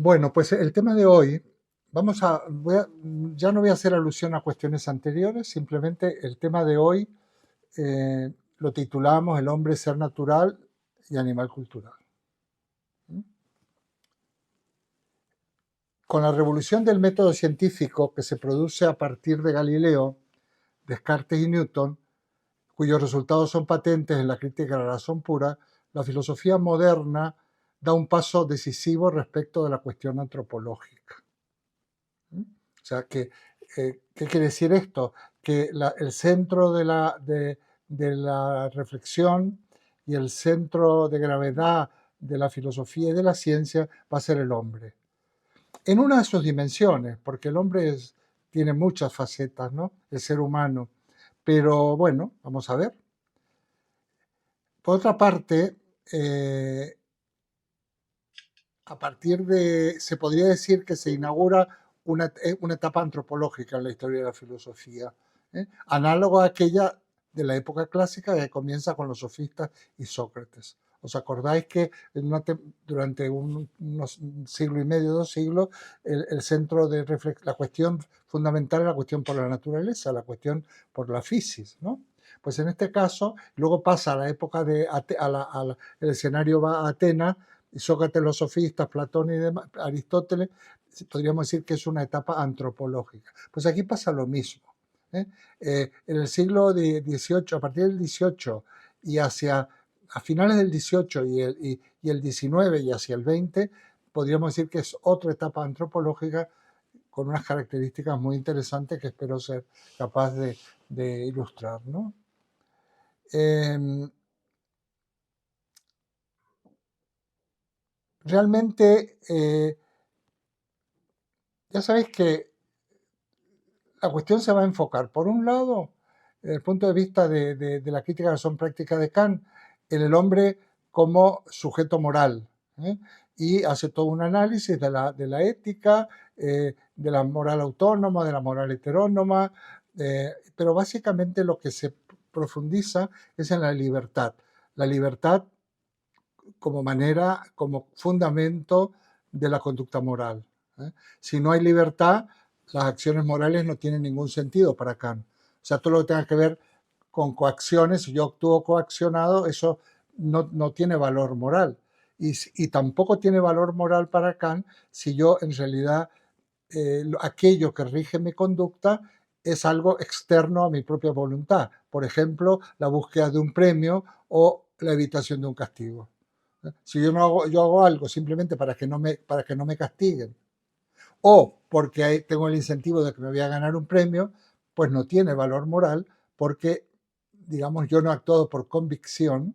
Bueno, pues el tema de hoy, ya no voy a hacer alusión a cuestiones anteriores, simplemente el tema de hoy lo titulamos El hombre, ser natural y animal cultural. ¿Mm? Con la revolución del método científico que se produce a partir de Galileo, Descartes y Newton, cuyos resultados son patentes en la crítica de la razón pura, la filosofía moderna da un paso decisivo respecto de la cuestión antropológica. ¿Mm? O sea, ¿qué quiere decir esto? Que el centro de la reflexión y el centro de gravedad de la filosofía y de la ciencia va a ser el hombre. En una de sus dimensiones, porque el hombre tiene muchas facetas, ¿no? El ser humano. Pero bueno, vamos a ver. Por otra parte, a partir se podría decir que se inaugura una etapa antropológica en la historia de la filosofía, análogo a aquella de la época clásica que comienza con los sofistas y Sócrates. ¿Os acordáis que durante unos siglo y medio, 2 siglos, el centro de la cuestión fundamental es la cuestión por la naturaleza, la cuestión por la physis, ¿no? Pues en este caso, luego pasa a la época el escenario va a Atenas, Sócrates, los sofistas, Platón y demás, Aristóteles, podríamos decir que es una etapa antropológica. Pues aquí pasa lo mismo. En el siglo XVIII, a partir del XVIII y a finales del XVIII y el XIX y hacia el XX, podríamos decir que es otra etapa antropológica con unas características muy interesantes que espero ser capaz de ilustrar, ¿no? Realmente, ya sabéis que la cuestión se va a enfocar, por un lado, desde el punto de vista de la crítica de la razón práctica de Kant, en el hombre como sujeto moral, ¿eh? Y hace todo un análisis de la ética, de la moral autónoma, de la moral heterónoma, pero básicamente lo que se profundiza es en la libertad como manera, como fundamento de la conducta moral. Si no hay libertad, las acciones morales no tienen ningún sentido para Kant. O sea, todo lo que tenga que ver con coacciones, si yo actúo coaccionado, eso no tiene valor moral. Y tampoco tiene valor moral para Kant si yo en realidad aquello que rige mi conducta es algo externo a mi propia voluntad. Por ejemplo, la búsqueda de un premio o la evitación de un castigo. Si yo hago algo simplemente para que no me castiguen o porque tengo el incentivo de que me voy a ganar un premio, pues no tiene valor moral porque, digamos, yo no he actuado por convicción,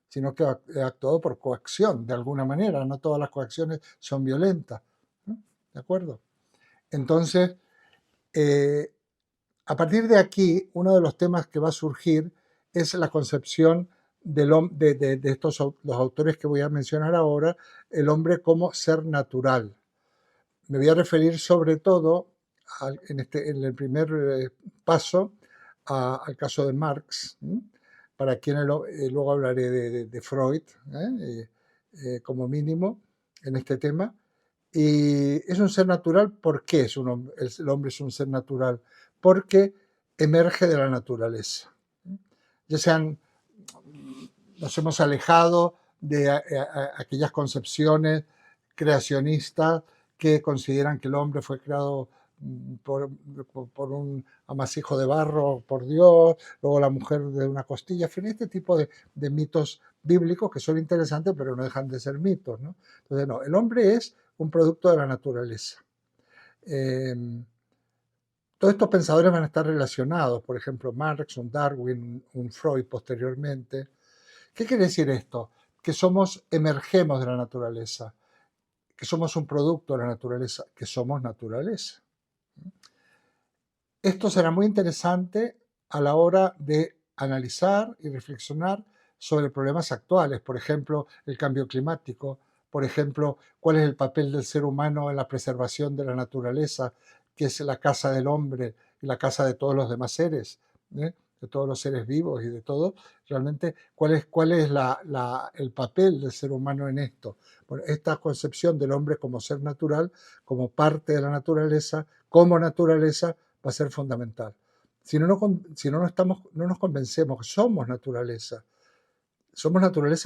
sino que he actuado por coacción, de alguna manera. No todas las coacciones son violentas. ¿No? ¿De acuerdo? Entonces, eh, a partir de aquí, uno de los temas que va a surgir es la concepción de estos los autores que voy a mencionar ahora, el hombre como ser natural. Me voy a referir sobre todo en el primer paso al caso de Marx, para quien luego hablaré de Freud, como mínimo en este tema. Y es un ser natural, ¿por qué el hombre es un ser natural? Porque emerge de la naturaleza. Ya sean, nos hemos alejado de aquellas concepciones creacionistas que consideran que el hombre fue creado por un amasijo de barro por Dios, luego la mujer de una costilla, en fin, este tipo de mitos bíblicos que son interesantes pero no dejan de ser mitos, ¿no? Entonces, no, el hombre es un producto de la naturaleza. Eh, todos estos pensadores van a estar relacionados, por ejemplo, Marx, un Darwin, un Freud posteriormente. ¿Qué quiere decir esto? Que emergemos de la naturaleza, que somos un producto de la naturaleza, que somos naturaleza. Esto será muy interesante a la hora de analizar y reflexionar sobre problemas actuales, por ejemplo, el cambio climático, por ejemplo, cuál es el papel del ser humano en la preservación de la naturaleza, que es la casa del hombre y la casa de todos los demás seres. de todos los seres vivos y de todo, realmente cuál es el papel del ser humano en esto. Bueno, esta concepción del hombre como ser natural, como parte de la naturaleza, como naturaleza, va a ser fundamental. Si no nos convencemos que somos naturaleza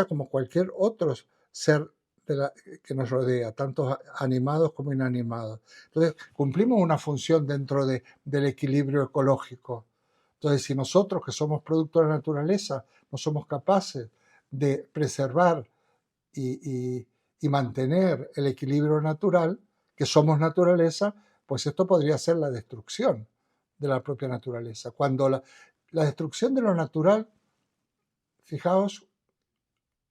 como cualquier otro ser que nos rodea, tanto animados como inanimados. Entonces, cumplimos una función dentro del equilibrio ecológico. Entonces, si nosotros, que somos producto de la naturaleza, no somos capaces de preservar y mantener el equilibrio natural, que somos naturaleza, pues esto podría ser la destrucción de la propia naturaleza. Cuando la destrucción de lo natural, fijaos,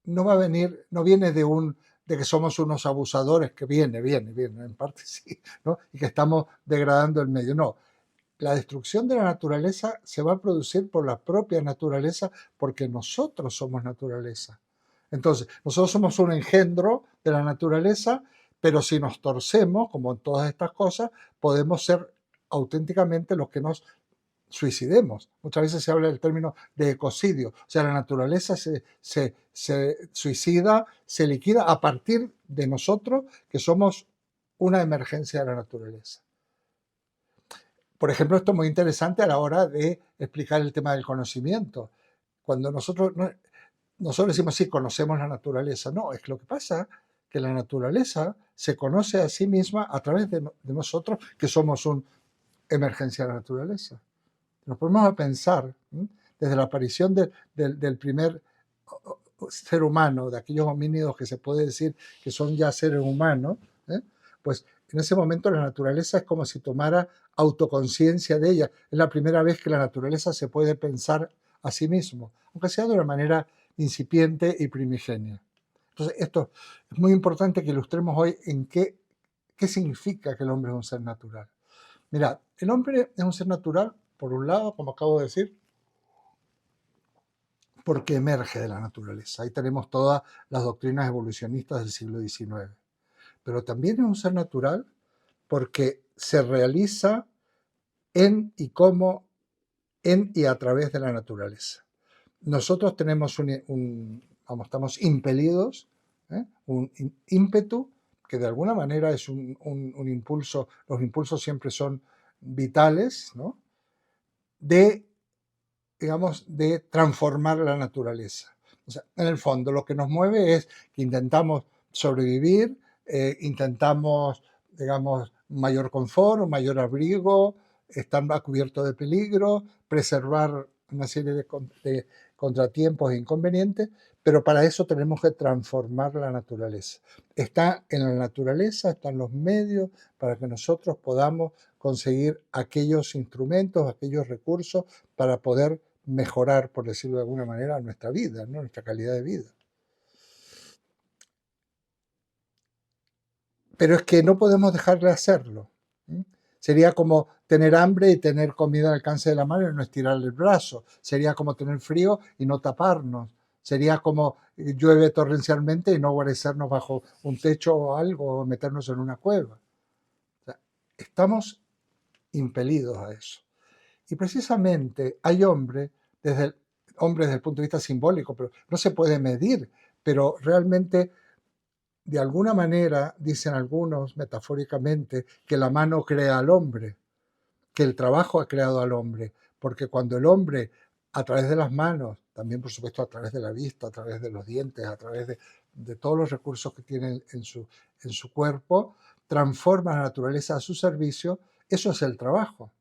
no va a venir, no viene de que somos unos abusadores, que viene, en parte sí, ¿no? Y que estamos degradando el medio. No, la destrucción de la naturaleza se va a producir por la propia naturaleza, porque nosotros somos naturaleza. Entonces, nosotros somos un engendro de la naturaleza, pero si nos torcemos, como en todas estas cosas, podemos ser auténticamente los que nos suicidemos. Muchas veces se habla del término de ecocidio, o sea, la naturaleza se suicida, se liquida a partir de nosotros, que somos una emergencia de la naturaleza. Por ejemplo, esto es muy interesante a la hora de explicar el tema del conocimiento. Cuando nosotros decimos, sí, conocemos la naturaleza. No, es que lo que pasa que la naturaleza se conoce a sí misma a través de nosotros, que somos una emergencia de la naturaleza. Nos ponemos a pensar, desde la aparición del primer ser humano, de aquellos homínidos que se puede decir que son ya seres humanos, pues en ese momento la naturaleza es como si tomara autoconciencia de ella. Es la primera vez que la naturaleza se puede pensar a sí mismo, aunque sea de una manera incipiente y primigenia. Entonces, esto es muy importante que ilustremos hoy en qué significa que el hombre es un ser natural. Mirad, el hombre es un ser natural, por un lado, como acabo de decir, porque emerge de la naturaleza. Ahí tenemos todas las doctrinas evolucionistas del siglo XIX. Pero también es un ser natural porque se realiza en y como, en y a través de la naturaleza. Nosotros tenemos estamos impelidos, un ímpetu que de alguna manera es un impulso, los impulsos siempre son vitales, ¿no? de transformar la naturaleza. O sea, en el fondo lo que nos mueve es que intentamos sobrevivir, intentamos, digamos, mayor confort, mayor abrigo, estar a cubierto de peligro, preservar una serie de contratiempos e inconvenientes, pero para eso tenemos que transformar la naturaleza. Está en la naturaleza, están los medios para que nosotros podamos conseguir aquellos instrumentos, aquellos recursos para poder mejorar, por decirlo de alguna manera, nuestra vida, ¿no? Nuestra calidad de vida. Pero es que no podemos dejar de hacerlo. Sería como tener hambre y tener comida al alcance de la mano y no estirar el brazo. Sería como tener frío y no taparnos. Sería como llueve torrencialmente y no guarecernos bajo un techo o algo, o meternos en una cueva. O sea, estamos impelidos a eso. Y precisamente hay hombres desde el punto de vista simbólico, pero no se puede medir, pero realmente de alguna manera, dicen algunos metafóricamente, que la mano crea al hombre, que el trabajo ha creado al hombre, porque cuando el hombre, a través de las manos, también por supuesto a través de la vista, a través de los dientes, a través de todos los recursos que tiene en su cuerpo, transforma la naturaleza a su servicio, eso es el trabajo.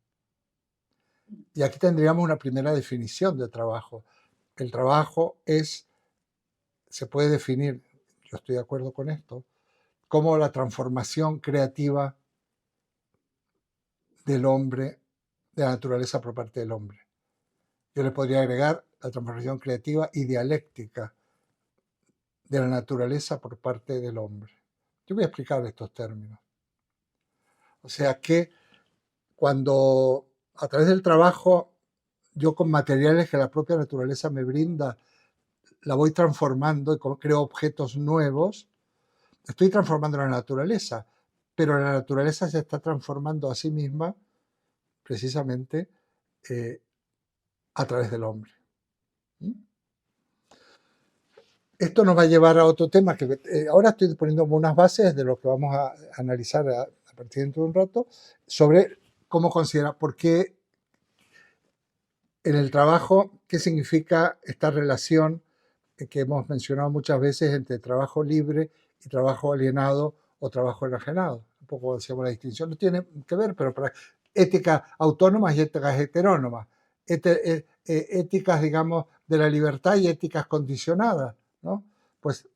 Y aquí tendríamos una primera definición de trabajo. El trabajo se puede definir, yo estoy de acuerdo con esto, como la transformación creativa del hombre, de la naturaleza por parte del hombre. Yo le podría agregar la transformación creativa y dialéctica de la naturaleza por parte del hombre. Yo voy a explicar estos términos. O sea que cuando a través del trabajo yo con materiales que la propia naturaleza me brinda la voy transformando y creo objetos nuevos, estoy transformando la naturaleza, pero la naturaleza se está transformando a sí misma precisamente a través del hombre. Esto nos va a llevar a otro tema que ahora estoy poniendo unas bases de lo que vamos a analizar a partir de dentro de un rato, sobre cómo considerar, por qué en el trabajo, qué significa esta relación que hemos mencionado muchas veces entre trabajo libre y trabajo alienado o trabajo enajenado. Un poco decíamos la distinción, no tiene que ver, pero para éticas autónomas y éticas heterónomas, éticas, digamos, de la libertad y éticas condicionadas, ¿no? Pues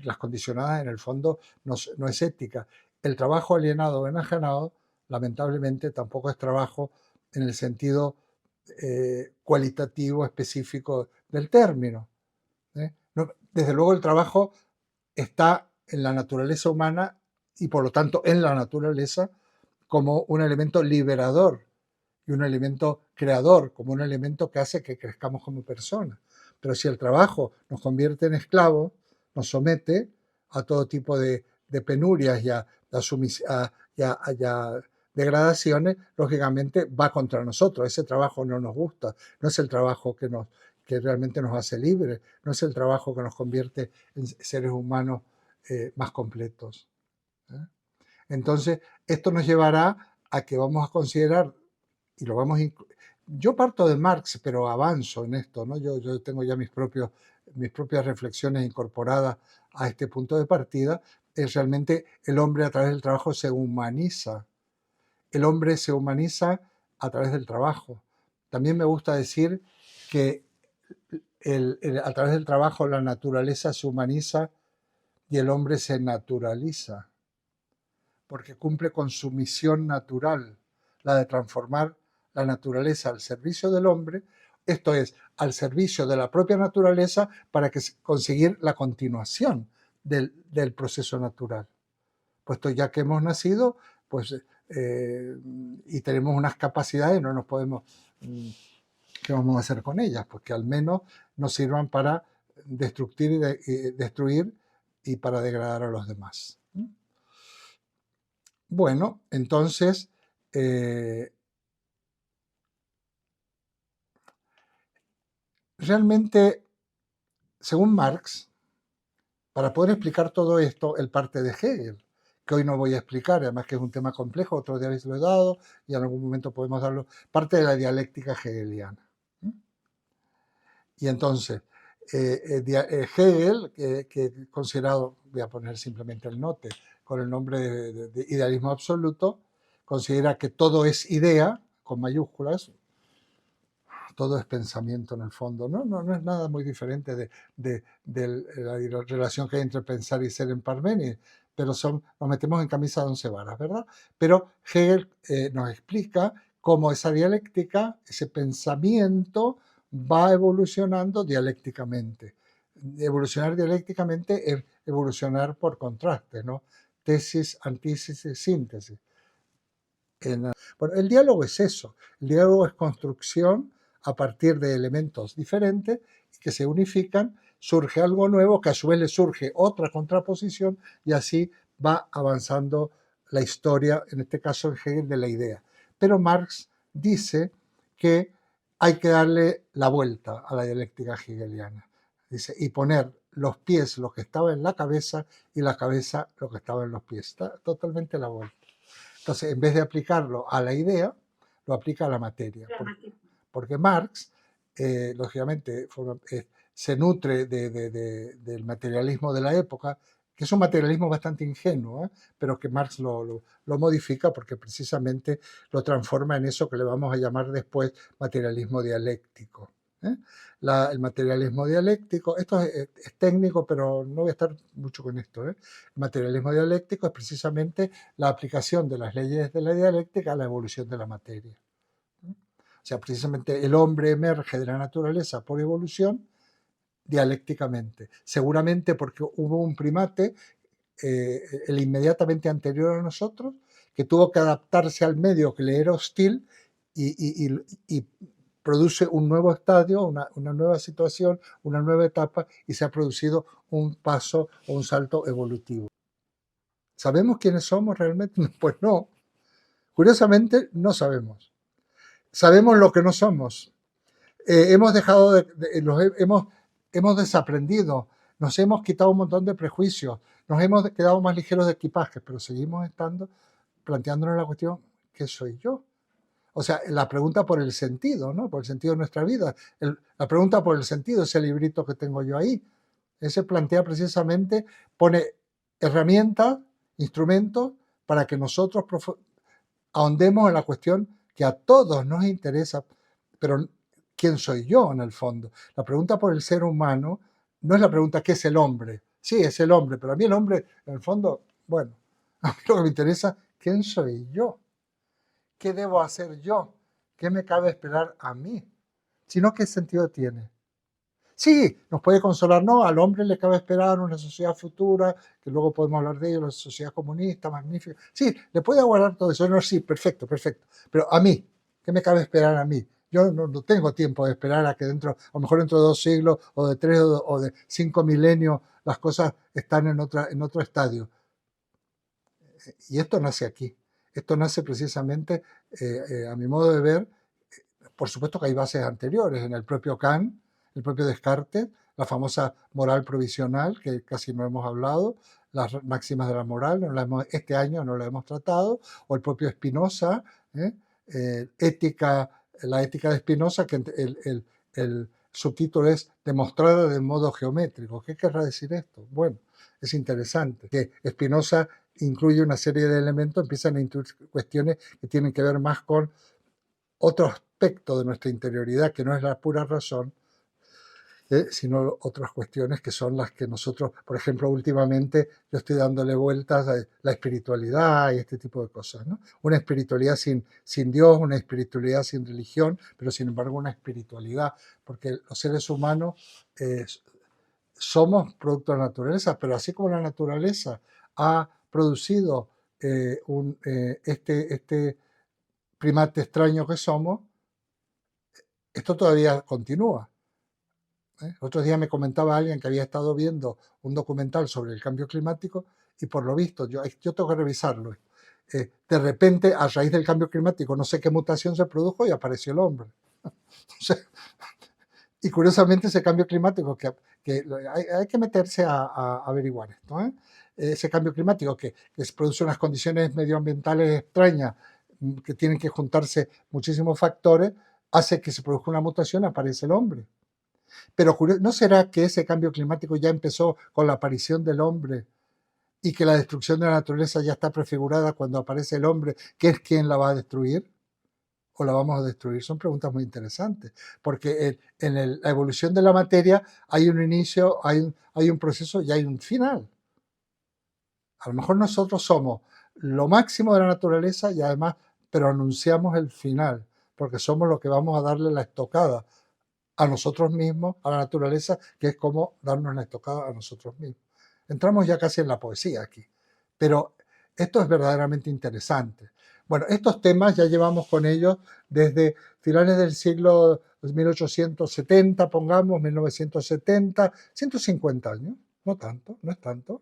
las condicionadas en el fondo no es ética. El trabajo alienado o enajenado, lamentablemente, tampoco es trabajo en el sentido cualitativo específico del término. Desde luego el trabajo está en la naturaleza humana y por lo tanto en la naturaleza como un elemento liberador y un elemento creador, como un elemento que hace que crezcamos como personas. Pero si el trabajo nos convierte en esclavos, nos somete a todo tipo de penurias y a degradaciones, lógicamente va contra nosotros. Ese trabajo no nos gusta, no es el trabajo que realmente nos hace libres, no es el trabajo que nos convierte en seres humanos más completos. Entonces, esto nos llevará a que vamos a considerar, y lo vamos yo parto de Marx, pero avanzo en esto, ¿no? Yo tengo ya mis propias reflexiones incorporadas a este punto de partida. Es realmente el hombre a través del trabajo se humaniza. El hombre se humaniza a través del trabajo. También me gusta decir que a través del trabajo la naturaleza se humaniza y el hombre se naturaliza, porque cumple con su misión natural, la de transformar la naturaleza al servicio del hombre, esto es, al servicio de la propia naturaleza para conseguir la continuación del proceso natural. Puesto ya que hemos nacido, pues, y tenemos unas capacidades, no nos podemos, ¿qué vamos a hacer con ellas? Pues que al menos nos sirvan para destruir y para degradar a los demás. Bueno, entonces, realmente, según Marx, para poder explicar todo esto, él parte de Hegel, que hoy no voy a explicar, además que es un tema complejo, otro día lo he dado y en algún momento podemos darlo, parte de la dialéctica hegeliana. Y entonces, Hegel, que considerado, voy a poner simplemente el note, con el nombre de idealismo absoluto, considera que todo es idea, con mayúsculas, todo es pensamiento en el fondo. No es nada muy diferente de la relación que hay entre pensar y ser en Parménides, pero nos metemos en camisa de 11 varas, ¿verdad? Pero Hegel nos explica cómo esa dialéctica, ese pensamiento, va evolucionando dialécticamente. Evolucionar dialécticamente es evolucionar por contraste, ¿no? Tesis, antítesis, síntesis. Bueno, el diálogo es eso. El diálogo es construcción a partir de elementos diferentes que se unifican, surge algo nuevo, que a su vez le surge otra contraposición y así va avanzando la historia, en este caso en Hegel, de la idea. Pero Marx dice que hay que darle la vuelta a la dialéctica hegeliana. Dice, y poner los pies lo que estaba en la cabeza y la cabeza lo que estaba en los pies. Está totalmente la vuelta. Entonces, en vez de aplicarlo a la idea, lo aplica a la materia. Porque Marx, lógicamente, se nutre del materialismo de la época, que es un materialismo bastante ingenuo, pero que Marx lo modifica porque precisamente lo transforma en eso que le vamos a llamar después materialismo dialéctico. El materialismo dialéctico, esto es técnico, pero no voy a estar mucho con esto. El materialismo dialéctico es precisamente la aplicación de las leyes de la dialéctica a la evolución de la materia. O sea, precisamente el hombre emerge de la naturaleza por evolución dialécticamente. Seguramente porque hubo un primate, el inmediatamente anterior a nosotros, que tuvo que adaptarse al medio que le era hostil y produce un nuevo estadio, una nueva situación, una nueva etapa y se ha producido un paso o un salto evolutivo. ¿Sabemos quiénes somos realmente? Pues no. Curiosamente, no sabemos. Sabemos lo que no somos. Hemos dejado hemos desaprendido, nos hemos quitado un montón de prejuicios, nos hemos quedado más ligeros de equipaje, pero seguimos estando planteándonos la cuestión, ¿qué soy yo? O sea, la pregunta por el sentido, ¿no? Por el sentido de nuestra vida. La pregunta por el sentido, ese librito que tengo yo ahí. Ese plantea precisamente, pone herramientas, instrumentos para que nosotros ahondemos en la cuestión que a todos nos interesa, pero ¿quién soy yo en el fondo? La pregunta por el ser humano no es la pregunta ¿qué es el hombre? Sí, es el hombre, pero a mí el hombre, en el fondo, bueno, a mí lo que me interesa, ¿quién soy yo? ¿Qué debo hacer yo? ¿Qué me cabe esperar a mí? Si no, ¿qué sentido tiene? Sí, nos puede consolar, no, al hombre le cabe esperar una sociedad futura, que luego podemos hablar de ello, la sociedad comunista, magnífica. Sí, le puede aguardar todo eso, no, sí, perfecto, perfecto. Pero a mí, ¿qué me cabe esperar a mí? Yo no tengo tiempo de esperar a que dentro, a lo mejor dentro de 2 siglos, o de 3, o de 5 milenios, las cosas están en otro estadio. Y esto nace aquí. Esto nace precisamente, a mi modo de ver, por supuesto que hay bases anteriores, en el propio Kant, el propio Descartes, la famosa moral provisional, que casi no hemos hablado, las máximas de la moral, este año no la hemos tratado, o el propio Spinoza, ¿eh? La ética de Spinoza, que el subtítulo es demostrada de modo geométrico. ¿Qué querrá decir esto? Bueno, es interesante que Spinoza incluye una serie de elementos, empiezan a incluir cuestiones que tienen que ver más con otro aspecto de nuestra interioridad, que no es la pura razón, sino otras cuestiones que son las que nosotros, por ejemplo, últimamente yo estoy dándole vueltas a la espiritualidad y este tipo de cosas, ¿no? Una espiritualidad sin Dios, una espiritualidad sin religión, pero sin embargo una espiritualidad, porque los seres humanos somos producto de la naturaleza, pero así como la naturaleza ha producido este primate extraño que somos, esto todavía continúa. Otro día me comentaba alguien que había estado viendo un documental sobre el cambio climático y por lo visto, yo tengo que revisarlo. De repente, a raíz del cambio climático, no sé qué mutación se produjo y apareció el hombre. Y curiosamente ese cambio climático, que hay que meterse a averiguar esto, ese cambio climático que produce unas condiciones medioambientales extrañas, que tienen que juntarse muchísimos factores, hace que se produzca una mutación, aparece el hombre. Pero ¿no será que ese cambio climático ya empezó con la aparición del hombre y que la destrucción de la naturaleza ya está prefigurada cuando aparece el hombre, que es quien la va a destruir? ¿O la vamos a destruir? Son preguntas muy interesantes, porque la evolución de la materia hay un inicio, hay un proceso y hay un final. A lo mejor nosotros somos lo máximo de la naturaleza y además, pero anunciamos el final, porque somos los que vamos a darle la estocada a nosotros mismos, a la naturaleza, que es como darnos la estocada a nosotros mismos. Entramos ya casi en la poesía aquí, pero esto es verdaderamente interesante. Bueno, estos temas ya llevamos con ellos desde finales del siglo 1870, pongamos, 1970, 150 años, no tanto, no es tanto.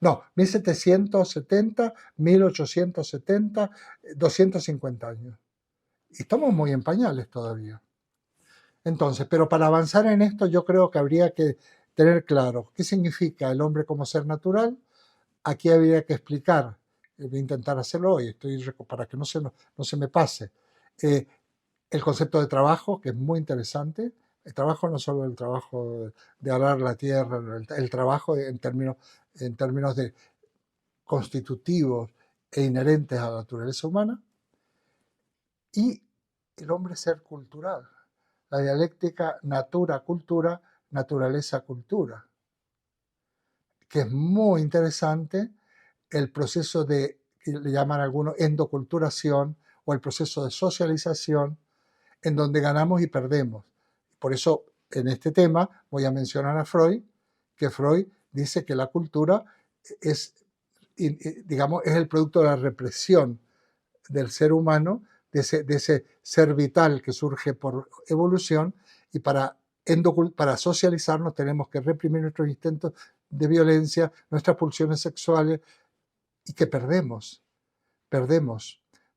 No, 1770, 1870, 250 años. Y estamos muy en pañales todavía. Entonces, pero para avanzar en esto yo creo que habría que tener claro qué significa el hombre como ser natural. Aquí habría que explicar, voy a intentar hacerlo hoy, para que no se me pase, eh, el concepto de trabajo, que es muy interesante. El trabajo no solo el trabajo de arar la tierra, el trabajo en términos de constitutivos e inherentes a la naturaleza humana, y el hombre ser cultural, la dialéctica natura-cultura, naturaleza-cultura, que es muy interesante, el proceso que le llaman algunos endoculturación, o el proceso de socialización, en donde ganamos y perdemos. Por eso, en este tema, voy a mencionar a Freud, que Freud dice que la cultura es, digamos, es el producto de la represión del ser humano, de ese ser vital que surge por evolución, y para socializarnos tenemos que reprimir nuestros instintos de violencia, nuestras pulsiones sexuales, y que perdemos.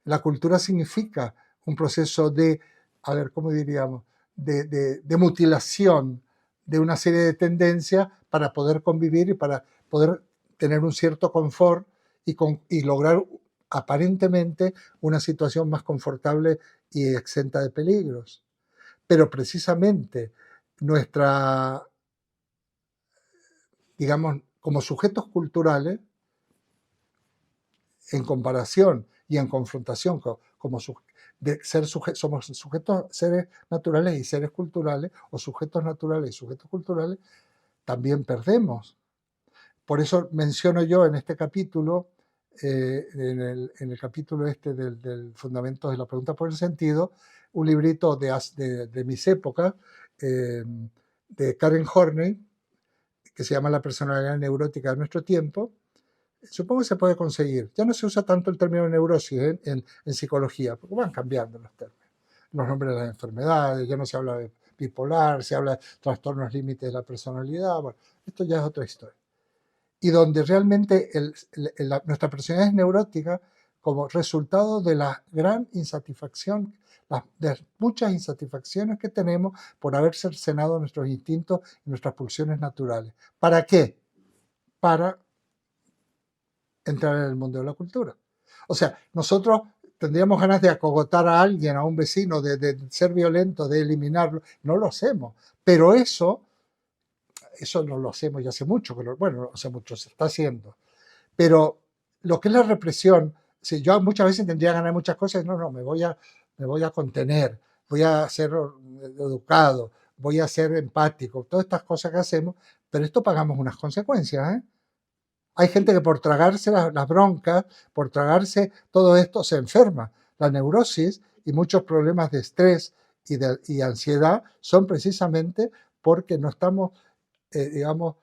La cultura significa un proceso de a ver, ¿cómo diríamos?, de mutilación de una serie de tendencias para poder convivir y para poder tener un cierto confort y lograr aparentemente una situación más confortable y exenta de peligros. Pero precisamente nuestra, digamos, como sujetos culturales, en comparación y en confrontación como de ser somos sujetos, seres naturales y seres culturales, o sujetos naturales y sujetos culturales, también perdemos. Por eso menciono yo en este capítulo, en el capítulo este del Fundamentos de la Pregunta por el Sentido, un librito de mis épocas, de Karen Horney, que se llama La personalidad neurótica de nuestro tiempo. Supongo que se puede conseguir. Ya no se usa tanto el término neurosis en psicología, porque van cambiando los términos. Los nombres de las enfermedades, ya no se habla de bipolar, se habla de trastornos límites de la personalidad. Bueno, esto ya es otra historia. Y donde realmente nuestra personalidad es neurótica como resultado de la gran insatisfacción, de muchas insatisfacciones que tenemos por haber cercenado nuestros instintos y nuestras pulsiones naturales. ¿Para qué? Para entrar en el mundo de la cultura. O sea, nosotros tendríamos ganas de acogotar a alguien, a un vecino, de ser violento, de eliminarlo. No lo hacemos. Pero eso no lo hacemos ya hace mucho. Bueno, hace mucho se está haciendo. Pero lo que es la represión, si yo muchas veces tendría ganas de muchas cosas, no, me voy a contener, voy a ser educado, voy a ser empático, todas estas cosas que hacemos, pero esto pagamos unas consecuencias, ¿eh? Hay gente que por tragarse las broncas, por tragarse todo esto, se enferma. La neurosis y muchos problemas de estrés y ansiedad son precisamente porque no estamos, digamos,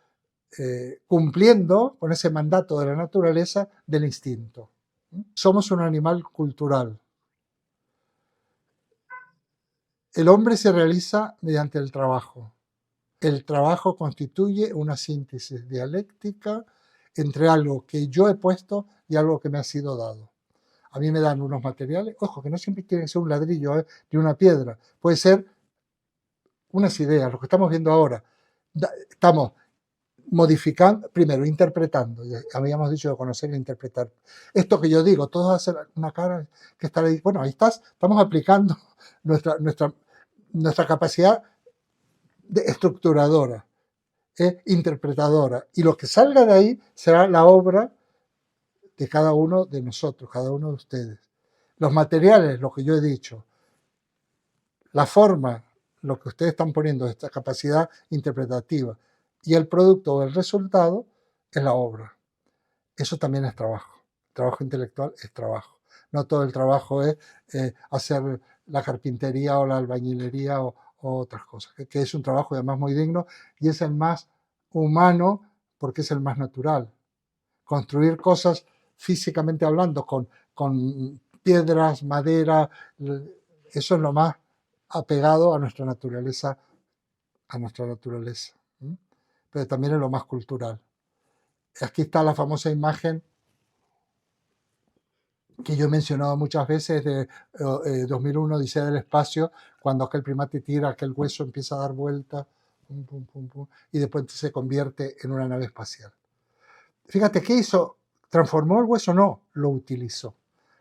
cumpliendo con ese mandato de la naturaleza del instinto. Somos un animal cultural. El hombre se realiza mediante el trabajo. El trabajo constituye una síntesis dialéctica entre algo que yo he puesto y algo que me ha sido dado. A mí me dan unos materiales, ojo, que no siempre tiene que ser un ladrillo ni una piedra, puede ser unas ideas, lo que estamos viendo ahora. Estamos modificando, primero interpretando, ya habíamos dicho de conocer e interpretar. Esto que yo digo, todos hacen una cara que está ahí, bueno, ahí estamos aplicando nuestra capacidad estructuradora, interpretadora, y lo que salga de ahí será la obra de cada uno de nosotros, cada uno de ustedes. Los materiales, lo que yo he dicho, la forma, lo que ustedes están poniendo, esta capacidad interpretativa, y el producto o el resultado es la obra. Eso también es trabajo. El trabajo intelectual es trabajo. No todo el trabajo es hacer la carpintería o la albañilería o otras cosas, que es un trabajo además muy digno y es el más humano porque es el más natural. Construir cosas físicamente hablando con piedras, madera, eso es lo más apegado a nuestra naturaleza, pero también es lo más cultural. Aquí está la famosa imagen que yo he mencionado muchas veces de 2001, Odisea del Espacio, cuando aquel primate tira, aquel hueso empieza a dar vueltas, pum, pum, pum, pum, y después se convierte en una nave espacial. Fíjate, ¿qué hizo? ¿Transformó el hueso? No, lo utilizó.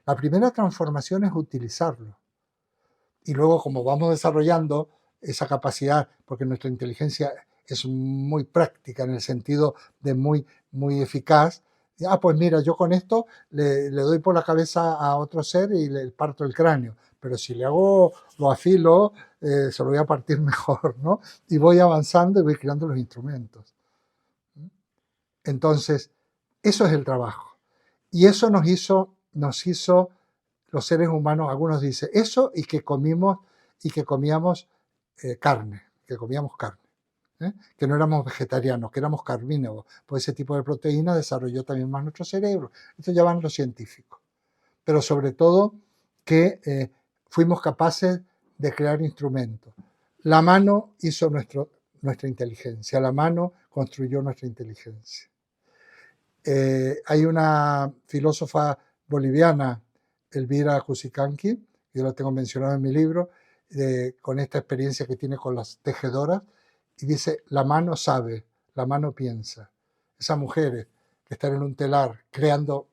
La primera transformación es utilizarlo. Y luego, como vamos desarrollando esa capacidad, porque nuestra inteligencia es muy práctica en el sentido de muy eficaz, pues mira, yo con esto le doy por la cabeza a otro ser y le parto el cráneo, pero si le hago, lo afilo, se lo voy a partir mejor, ¿no? Y voy avanzando y voy creando los instrumentos. Entonces, eso es el trabajo. Y eso nos hizo los seres humanos, algunos dicen, eso y que comíamos carne, que no éramos vegetarianos, que éramos carnívoros, pues ese tipo de proteína desarrolló también más nuestro cerebro. Esto ya van los científicos. Pero sobre todo que fuimos capaces de crear instrumentos. La mano hizo nuestra inteligencia, la mano construyó nuestra inteligencia. Hay una filósofa boliviana, Elvira Cusicanqui, yo la tengo mencionado en mi libro, con esta experiencia que tiene con las tejedoras, y dice, la mano sabe, la mano piensa. Esas mujeres que están en un telar creando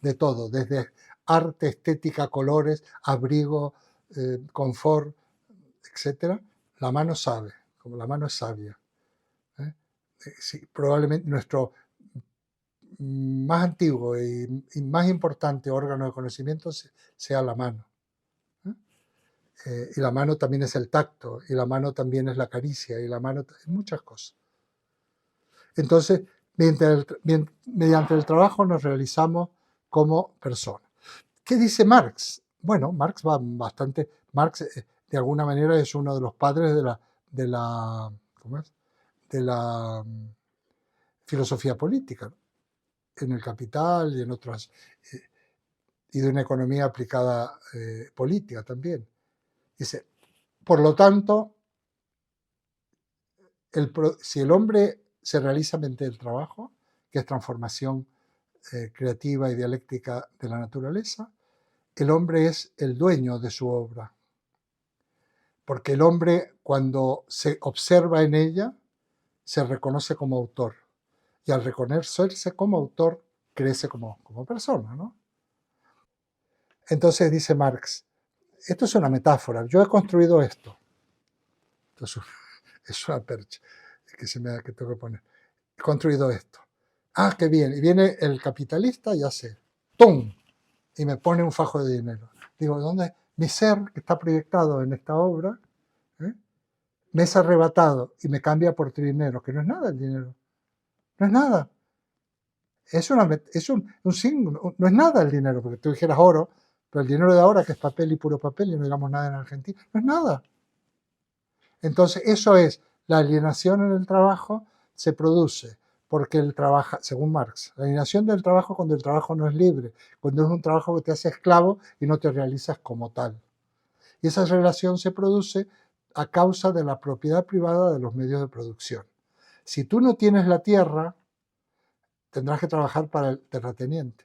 de todo, desde arte, estética, colores, abrigo, confort, etcétera, la mano sabe, como la mano es sabia. ¿eh? Sí, probablemente nuestro más antiguo y más importante órgano de conocimiento sea la mano. Y la mano también es el tacto, y la mano también es la caricia, y la mano es muchas cosas. Entonces, mediante el trabajo nos realizamos como personas. ¿Qué dice Marx? Bueno, Marx va bastante. Marx, de alguna manera, es uno de los padres de la, ¿cómo es? De la filosofía política, ¿no? En el Capital y en otras, y de una economía aplicada política también. Dice, por lo tanto, si el hombre se realiza mediante el trabajo, que es transformación creativa y dialéctica de la naturaleza, el hombre es el dueño de su obra. Porque el hombre, cuando se observa en ella, se reconoce como autor. Y al reconocerse como autor, crece como persona, ¿no? Entonces dice Marx, esto es una metáfora, yo he construido esto. Esto es una percha que tengo que poner. He construido esto. Ah, qué bien. Y viene el capitalista y hace ¡tum! Y me pone un fajo de dinero. Digo, ¿dónde? Mi ser, que está proyectado en esta obra, ¿eh? Me es arrebatado y me cambia por tu dinero, que no es nada el dinero. No es nada. Es un signo, no es nada el dinero, porque tú dijeras oro, pero el dinero de ahora, que es papel y puro papel, y no digamos nada en Argentina, no es nada. Entonces, eso es, la alienación en el trabajo se produce porque el trabajo, según Marx, la alienación del trabajo cuando el trabajo no es libre, cuando es un trabajo que te hace esclavo y no te realizas como tal. Y esa relación se produce a causa de la propiedad privada de los medios de producción. Si tú no tienes la tierra, tendrás que trabajar para el terrateniente.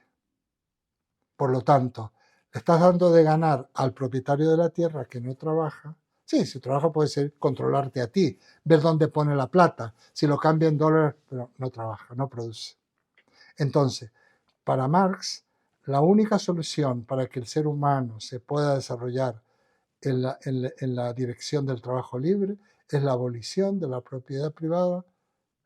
Por lo tanto, le estás dando de ganar al propietario de la tierra que no trabaja. Sí, su trabajo puede ser controlarte a ti, ver dónde pone la plata, si lo cambia en dólares, pero no trabaja, no produce. Entonces, para Marx, la única solución para que el ser humano se pueda desarrollar en la dirección del trabajo libre es la abolición de la propiedad privada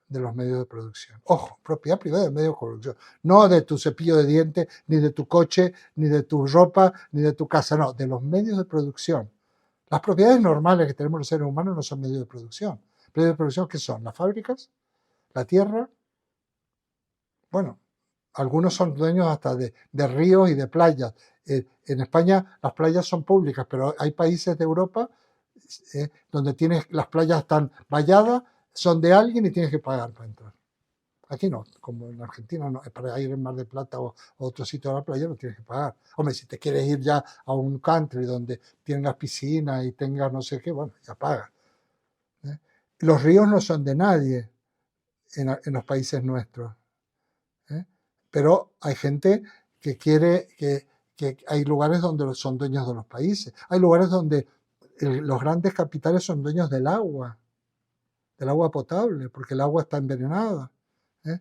de los medios de producción. Ojo, propiedad privada de medios de producción. No de tu cepillo de dientes, ni de tu coche, ni de tu ropa, ni de tu casa, no, de los medios de producción. Las propiedades normales que tenemos los seres humanos no son medios de producción. ¿Medios de producción qué son? Las fábricas, la tierra. Bueno, algunos son dueños hasta de ríos y de playas. En España las playas son públicas, pero hay países de Europa donde las playas están valladas, son de alguien y tienes que pagar para entrar. Aquí no, como en Argentina, no, para ir en Mar del Plata o otro sitio de la playa no tienes que pagar. Hombre, si te quieres ir ya a un country donde tengas piscina y tengas no sé qué, bueno, ya pagas. ¿eh? Los ríos no son de nadie en los países nuestros. ¿eh? Pero hay gente que quiere que hay lugares donde son dueños de los países. Hay lugares donde los grandes capitales son dueños del agua potable, porque el agua está envenenada. ¿eh?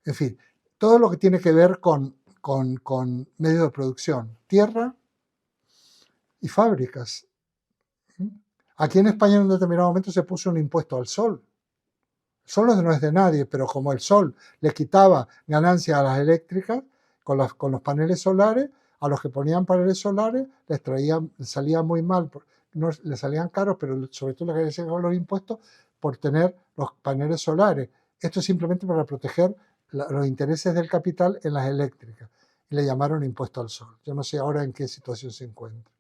En fin, todo lo que tiene que ver con medios de producción, tierra y fábricas. Aquí en España en un determinado momento se puso un impuesto al sol. El sol no es de nadie, pero como el sol le quitaba ganancias a las eléctricas con los paneles solares, a los que ponían paneles solares les salía muy mal, no, les salían caros, pero sobre todo les hacían los impuestos por tener los paneles solares. Esto es simplemente para proteger los intereses del capital en las eléctricas. Y le llamaron impuesto al sol. Yo no sé ahora en qué situación se encuentra.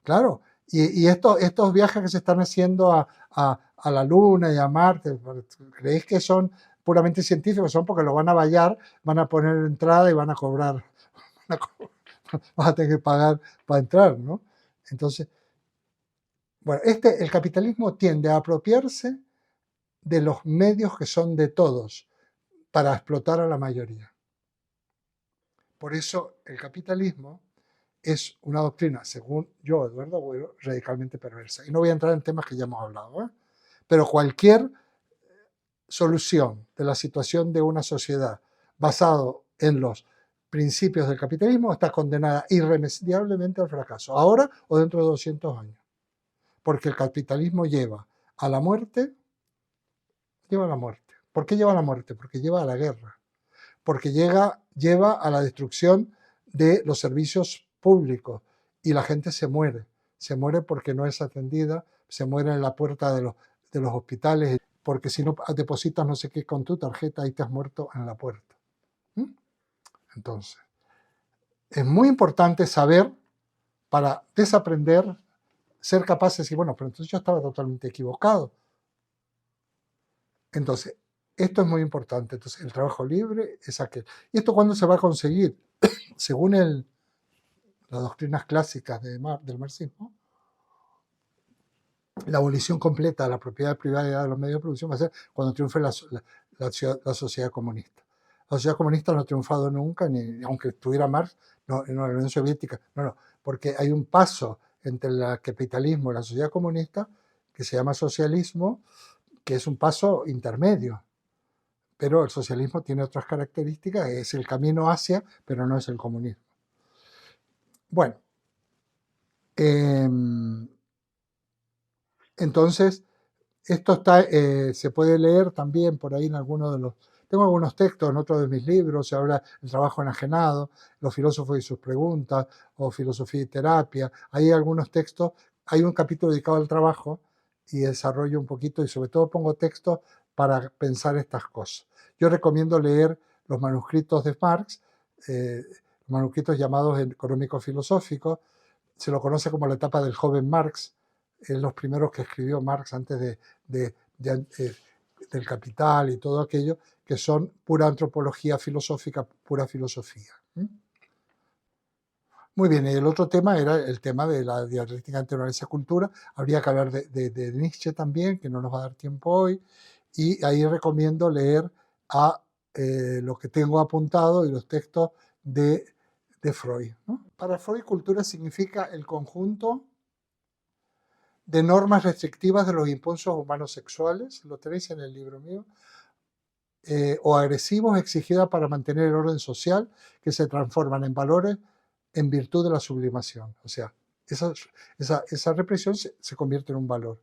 Claro, y estos viajes que se están haciendo a la Luna y a Marte, ¿creéis que son puramente científicos? Son porque lo van a vallar, van a poner entrada y van a cobrar. Vas a tener que pagar para entrar, ¿no? Entonces, bueno, el capitalismo tiende a apropiarse de los medios que son de todos para explotar a la mayoría. Por eso el capitalismo es una doctrina, según yo, Eduardo Agüero, radicalmente perversa. Y no voy a entrar en temas que ya hemos hablado, ¿eh? Pero cualquier solución de la situación de una sociedad basado en los principios del capitalismo está condenada irremediablemente al fracaso, ahora o dentro de 200 años. Porque el capitalismo lleva a la muerte, lleva a la muerte. ¿Por qué lleva a la muerte? Porque lleva a la guerra. Porque lleva a la destrucción de los servicios públicos y la gente se muere. Se muere porque no es atendida, se muere en la puerta de los hospitales, porque si no depositas no sé qué con tu tarjeta y te has muerto en la puerta. Entonces, es muy importante saber para desaprender, ser capaces de decir, bueno, pero entonces yo estaba totalmente equivocado. Entonces, esto es muy importante. Entonces, el trabajo libre es aquel. ¿Y esto cuándo se va a conseguir? Según las doctrinas clásicas del marxismo, la abolición completa de la propiedad privada de los medios de producción va a ser cuando triunfe la sociedad comunista. La sociedad comunista no ha triunfado nunca, ni aunque estuviera Marx, no, en la Unión Soviética, no, porque hay un paso entre el capitalismo y la sociedad comunista que se llama socialismo, que es un paso intermedio. Pero el socialismo tiene otras características, es el camino hacia, pero no es el comunismo. Bueno, entonces, esto está, se puede leer también por ahí en algunos de los... Tengo algunos textos en otros de mis libros, se habla del trabajo enajenado, los filósofos y sus preguntas, o filosofía y terapia. Hay algunos textos, hay un capítulo dedicado al trabajo y desarrollo un poquito y sobre todo pongo textos para pensar estas cosas. Yo recomiendo leer los manuscritos de Marx, manuscritos llamados económicos filosóficos, se lo conoce como la etapa del joven Marx, los primeros que escribió Marx antes del Capital y todo aquello, que son pura antropología filosófica, pura filosofía. Muy bien, y el otro tema era el tema de la dialéctica entre naturaleza y cultura. Habría que hablar de Nietzsche también, que no nos va a dar tiempo hoy, y ahí recomiendo leer a lo que tengo apuntado y los textos de Freud, ¿no? Para Freud, cultura significa el conjunto de normas restrictivas de los impulsos humanos sexuales, lo tenéis en el libro mío, o agresivos exigidas para mantener el orden social, que se transforman en valores en virtud de la sublimación. O sea, esa represión se convierte en un valor.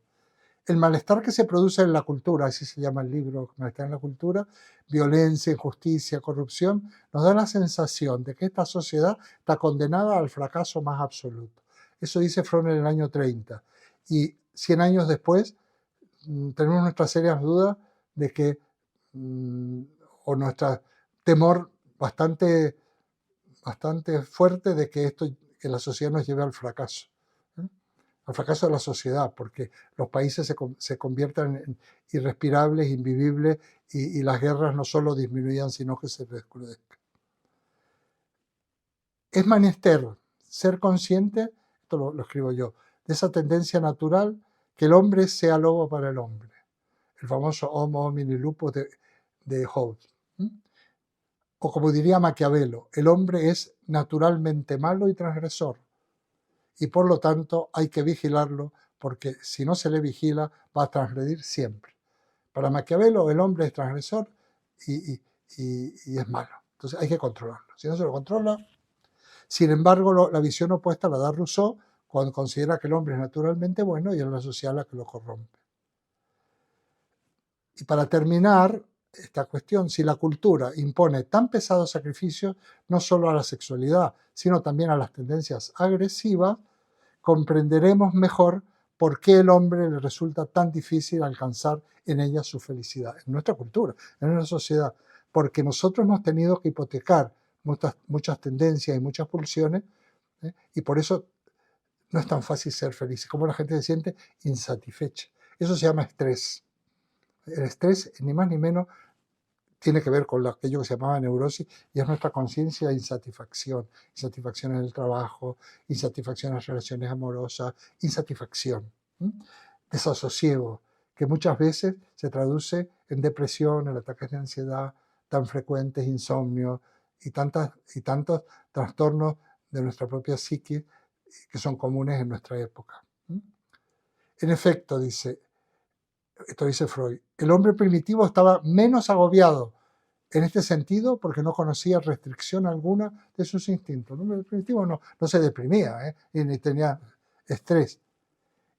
El malestar que se produce en la cultura, así se llama el libro, Malestar en la cultura, violencia, injusticia, corrupción, nos da la sensación de que esta sociedad está condenada al fracaso más absoluto. Eso dice Freud en el año 30. Y 100 años después tenemos nuestras serias dudas de que, o nuestro temor bastante fuerte de que que la sociedad nos lleve al fracaso. Al fracaso de la sociedad, porque los países se conviertan en irrespirables, invivibles, y las guerras no solo disminuyan, sino que se recrudezcan. Es menester ser consciente, esto lo escribo yo, de esa tendencia natural que el hombre sea lobo para el hombre. El famoso Homo homini lupus de Hobbes. O como diría Maquiavelo, el hombre es naturalmente malo y transgresor, y por lo tanto hay que vigilarlo, porque si no se le vigila va a transgredir siempre. Para Maquiavelo el hombre es transgresor y es malo, entonces hay que controlarlo. Si no se lo controla, sin embargo, la visión opuesta la da Rousseau cuando considera que el hombre es naturalmente bueno y es la sociedad la que lo corrompe. Y para terminar esta cuestión, si la cultura impone tan pesados sacrificios, no solo a la sexualidad, sino también a las tendencias agresivas, comprenderemos mejor por qué el hombre le resulta tan difícil alcanzar en ella su felicidad, en nuestra cultura, en nuestra sociedad, porque nosotros hemos tenido que hipotecar muchas tendencias y muchas pulsiones, y por eso no es tan fácil ser feliz, como la gente se siente insatisfecha. Eso se llama estrés. El estrés, ni más ni menos, tiene que ver con aquello que se llamaba neurosis, y es nuestra conciencia de insatisfacción. Insatisfacción en el trabajo, insatisfacción en las relaciones amorosas, insatisfacción, desasosiego, que muchas veces se traduce en depresión, en ataques de ansiedad tan frecuentes, insomnio y tantos trastornos de nuestra propia psique que son comunes en nuestra época. En efecto, esto dice Freud, el hombre primitivo estaba menos agobiado en este sentido porque no conocía restricción alguna de sus instintos. El hombre primitivo no se deprimía ni tenía estrés.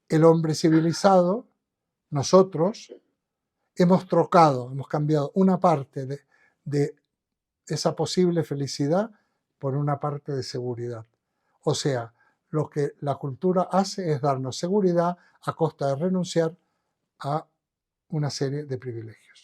El hombre civilizado, nosotros, hemos cambiado una parte de esa posible felicidad por una parte de seguridad. O sea, lo que la cultura hace es darnos seguridad a costa de renunciar a una serie de privilegios.